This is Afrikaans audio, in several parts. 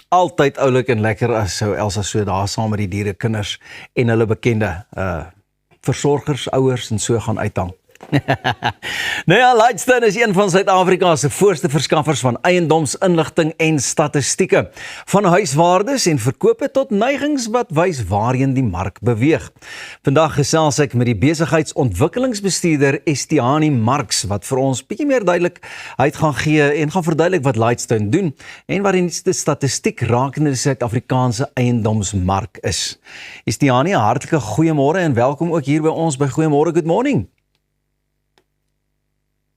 Altyd oulik en lekker as so Elsa so daar saam met die diere, kinders en hulle bekende versorgers, ouers en so gaan uithang. Nou ja, Lightston is een van Suid-Afrika se voorste verskaffers van eiendomsinligting en statistieke. Van huiswaardes en verkope tot neigings wat wys waarheen die mark beweeg. Vandag gesels ek met die besigheidsontwikkelingsbestuurder Estiani Marx wat vir ons bietjie meer duidelikheid gaan gee en gaan verduidelik wat Lightston doen en wat die nuutste statistiek rakende die Suid-Afrikaanse eiendomsmark is. Estiani, 'n hartlike goeiemôre en welkom ook hier by ons by Goeiemôre, Good Morning.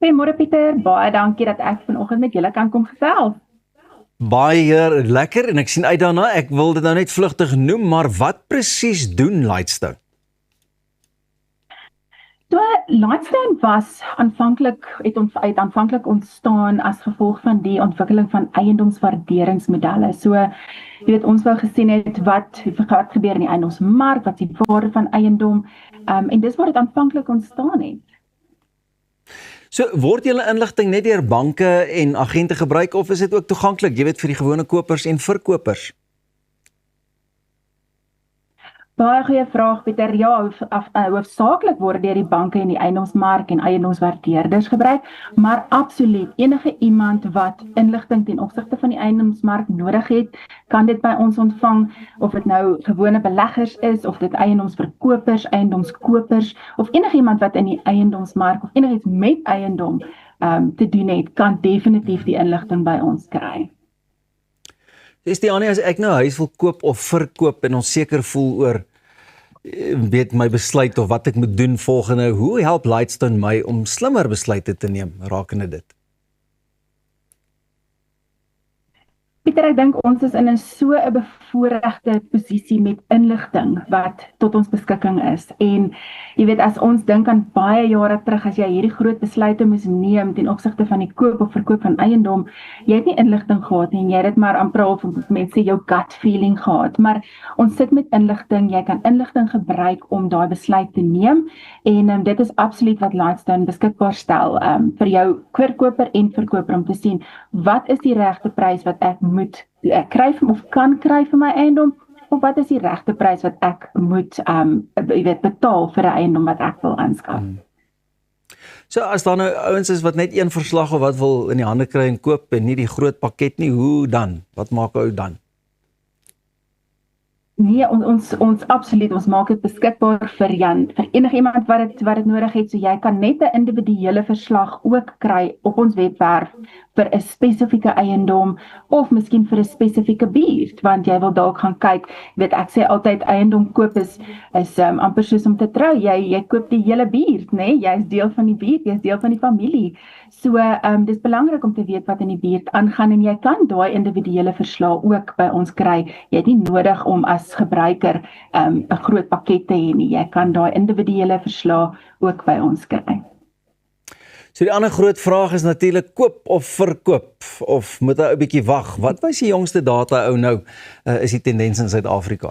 Goeiemôre Pieter, baie dankie dat ek vanoggend met julle kan kom gesels. Baie lekker en ek sien uit daarna, ek wil dit nou net vlugtig noem, maar wat presies doen Lightston? Lightston was het aanvanklik ontstaan as gevolg van die ontwikkeling van eiendomswaarderingsmodelle. So, jy weet, ons wou gesien het wat gebeur in die eiendomsmark, wat is die waarde van eiendom, en dis waar dit aanvanklik ontstaan het. So, word julle inligting net deur banke en agente gebruik of is dit ook toeganklik, jy weet, vir die gewone kopers en verkopers? Baie goeie vraag, Pieter. Ja, hoofsaaklik word deur die banke en die eiendomsmark en eiendomswaardeerders gebruik, maar absoluut enige iemand wat inligting ten opsigte van die eiendomsmark nodig het, kan dit by ons ontvang, of dit nou gewone beleggers is, of dit eiendomsverkopers, eiendomskopers, of enigiemand wat in die eiendomsmark of enigiets met eiendom te doen het, kan definitief die inligting by ons kry. Estiani, as ek nou 'n huis wil koop of verkoop en onseker voel oor weet my besluit of wat ek moet doen volgende, hoe help Lightston my om slimmer besluite te neem rakende dit? Pieter, ek dink ons is in so 'n bevoorregte posisie met inligting wat tot ons beskikking is. En jy weet, as ons dink aan baie jare terug, as jy hierdie groot besluite moes neem ten opsigte van die koop of verkoop van eiendom, jy het nie inligting gehad nie, en jy het dit maar amper al mense jou gut feeling gehad. Maar ons sit met inligting, jy kan inligting gebruik om daai besluit te neem, en dit is absoluut wat Lightston beskikbaar stel vir jou verkoper en verkoper om te sien, wat is die regte prys wat ek moet kry of kan kry vir my eiendom, of wat is die regte prys wat ek moet betaal vir 'n eiendom wat ek wil aanskaf. So as daar nou ouens is wat net een verslag of wat wil in die hande kry en koop en nie die groot pakket nie, hoe dan? Wat maak ou dan? Nee, ons absoluut, ons maak dit beskikbaar vir enigiemand wat dit nodig het, so jy kan net 'n individuele verslag ook kry op ons webwerf vir 'n spesifieke eiendom of miskien vir 'n spesifieke buurt, want jy wil dalk gaan kyk, weet ek sê altyd eiendom koop is amper soos om te trou, jy koop die hele buurt, nê? Jy is deel van die buurt, jy is deel van die familie. So dis belangrik om te weet wat in die buurt aangaan en jy kan daai individuele verslag ook by ons kry. Jy het nie nodig om as gebruiker 'n groot pakket te hê nie. Jy kan daai individuele verslag ook by ons kry. So die ander groot vraag is natuurlik koop of verkoop, of moet hy 'n bietjie wag? Wat was die jongste data ou is die tendens in Suid-Afrika?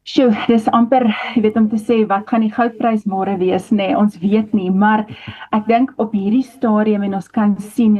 Sjoe, dis amper, jy weet om te sê, wat gaan die goudprys môre wees? Nee, ons weet nie, maar ek dink op hierdie stadium en ons kan sien,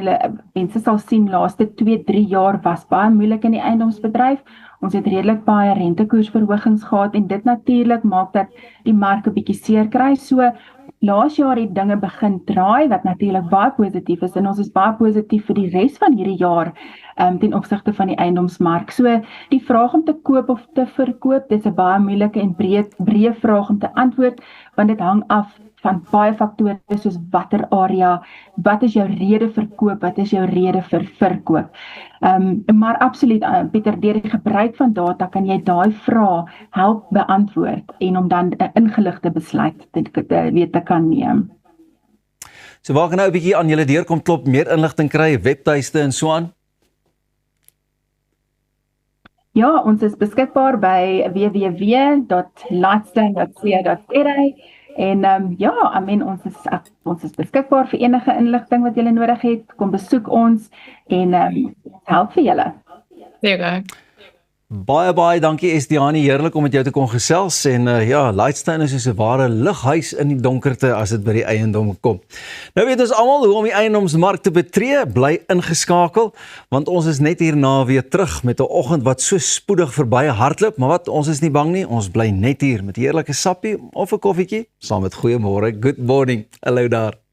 mense sal sien, laaste 2-3 jaar was baie moeilik in die eiendomsbedryf. Ons het redelik baie rentekoersverhogings gehad en dit natuurlik maak dat die mark 'n bietjie seer kry. So laas jaar het dinge begin draai, wat natuurlik baie positief is, en ons is baie positief vir die res van hierdie jaar ten opsigte van die eiendomsmark. So die vraag om te koop of te verkoop, dit is 'n baie moeilike en breë vraag om te antwoord, want dit hang af van baie faktore soos watter area, wat is jou rede vir koop, wat is jou rede vir verkoop. Maar absoluut, Pieter, deur die gebruik van data kan jy daai vrae help beantwoord en om dan 'n ingeligte besluit te kan neem. So waar kan nou 'n bietjie aan julle deur kom klop, meer inligting kry, webtuiste en so aan? Ja, ons is beskikbaar by www.lightston.co.za en ons is beskikbaar vir enige inligting wat julle nodig het. Kom besoek ons en help vir julle. There you go. Baie dankie Estiani, heerlik om met jou te kon gesels en ja, Lightstone is soos 'n ware lighuis in die donkerte as dit by die eiendom kom. Nou weet ons almal hoe om die eiendomsmark te betree, bly ingeskakel, want ons is net hierna weer terug met 'n oggend wat so spoedig verby hardloop, maar wat, ons is nie bang nie, ons bly net hier met 'n heerlike sappie of 'n koffietjie, saam met goeiemôre, good morning, hallo daar.